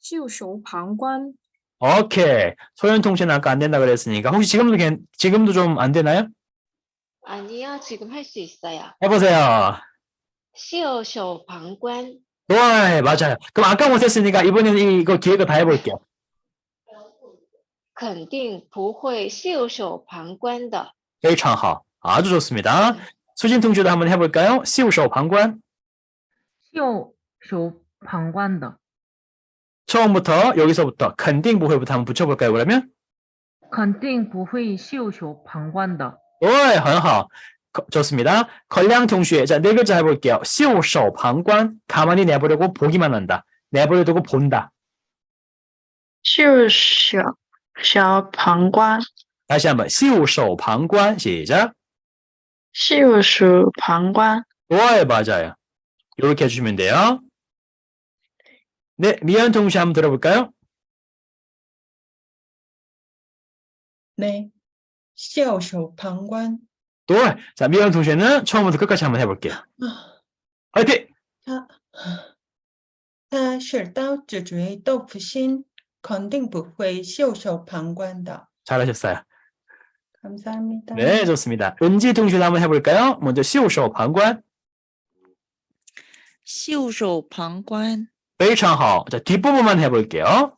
袖手旁观. 오케이. 소연 통신은 아까 안 된다 그랬으니까 혹시 지금도 좀 안 되나요? 아니요, 지금 할 수 있어요. 해보세요. 袖手旁观. 네, 맞아요. 그럼 아까 못했으니까 이번에는 이거 기회가 다 해볼게요. 肯定不会袖手旁观的. 非常好. 아주 좋습니다. 수진 통신도 한번 해볼까요? 袖手旁观.袖手旁观的. 처음부터 여기서부터 肯定不会부터 한번 붙여볼까요? 그러면? 肯定不会袖手旁观的. 네, 很好. 좋습니다. 걸량 동시에 자, 네 글자 해볼게요. 袖手旁观 가만히 내버리고 보기만 한다. 내버려두고 본다. 袖手旁观 다시 한번 袖手旁观 시작. 袖手旁观 네, 맞아요. 이렇게 해주시면 돼요. 네, 미연 동시 한번 들어볼까요? 네. 袖手旁观. 또, 자, 미연 동시에는 처음부터 끝까지 한번 해볼게요. 화이팅! 他是刀子嘴豆腐心，肯定不会袖手旁观的. 잘하셨어요. 감사합니다. 네, 좋습니다. 은지 동시에 한번 해볼까요? 먼저 袖手旁观.袖手旁观 非常好. 자, 뒷부분만 해볼게요.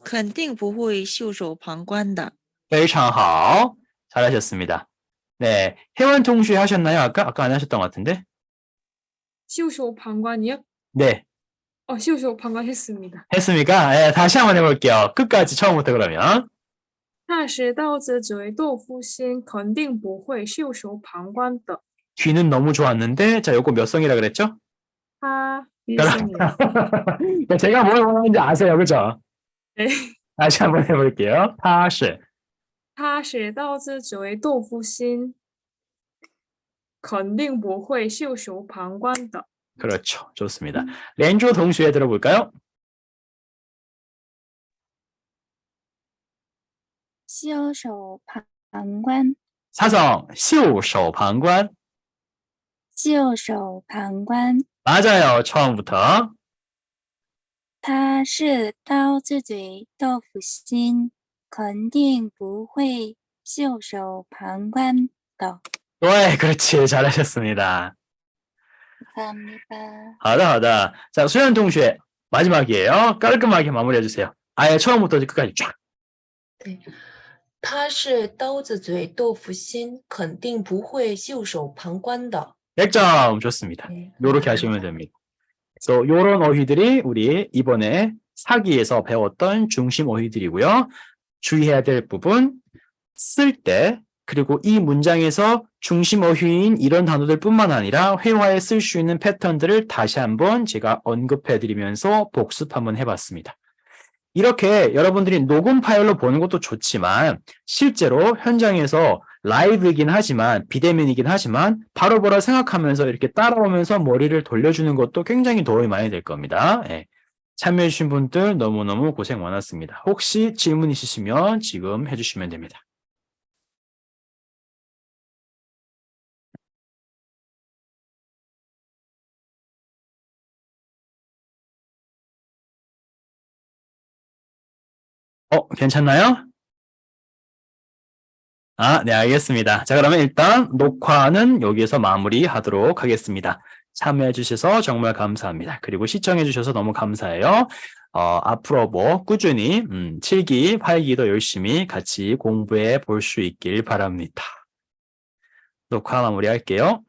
肯定不会袖手旁观的. 非常好. 잘하셨습니다. 네, 혜원 동시에 하셨나요? 아까 안 하셨던 것 같은데? 袖手旁观이요? 네, 袖手旁观 했습니다. 했습니까? 네, 다시 한번 해볼게요. 끝까지 처음부터 그러면. 踏实刀子嘴豆腐心，肯定不会袖手旁观的。 귀는 너무 좋았는데, 자, 요거 몇 성이라 그랬죠? 他일성이요. 제가 뭘 원하는지 아세요, 그죠? 네. 다시 한번 해볼게요. 他是踏实刀子嘴豆腐心，肯定不会袖手旁观的。 그렇죠. 좋습니다. 렌조 동시에 들어볼까요? 袖手旁观， 사성, 袖手旁观. 袖手旁观。 맞아요. 처음부터. 他是刀子嘴豆腐心，肯定不会袖手旁观的。 네, 그렇지. 잘하셨습니다. 감사합니다. 하다. 자, 수현 동시에 마지막이에요. 깔끔하게 마무리해주세요. 아예 처음부터 끝까지 쫙. 他是刀子嘴豆腐心，肯定不会袖手旁观的。 100점 좋습니다. 네, 요렇게 하시면 됩니다. 그래서 요런 어휘들이 우리 이번에 사기에서 배웠던 중심 어휘들이고요. 주의해야 될 부분, 쓸 때, 그리고 이 문장에서 중심 어휘인 이런 단어들 뿐만 아니라 회화에 쓸 수 있는 패턴들을 다시 한번 제가 언급해 드리면서 복습 한번 해봤습니다. 이렇게 여러분들이 녹음 파일로 보는 것도 좋지만 실제로 현장에서 라이브이긴 하지만 비대면이긴 하지만 바로 생각하면서 이렇게 따라오면서 머리를 돌려주는 것도 굉장히 도움이 많이 될 겁니다. 예. 참여해주신 분들 너무너무 고생 많았습니다. 혹시 질문 있으시면 지금 해주시면 됩니다. 괜찮나요? 네, 알겠습니다. 자, 그러면 일단 녹화는 여기에서 마무리하도록 하겠습니다. 참여해 주셔서 정말 감사합니다. 그리고 시청해 주셔서 너무 감사해요. 앞으로 뭐 꾸준히 7기, 8기도 열심히 같이 공부해 볼 수 있길 바랍니다. 녹화 마무리할게요.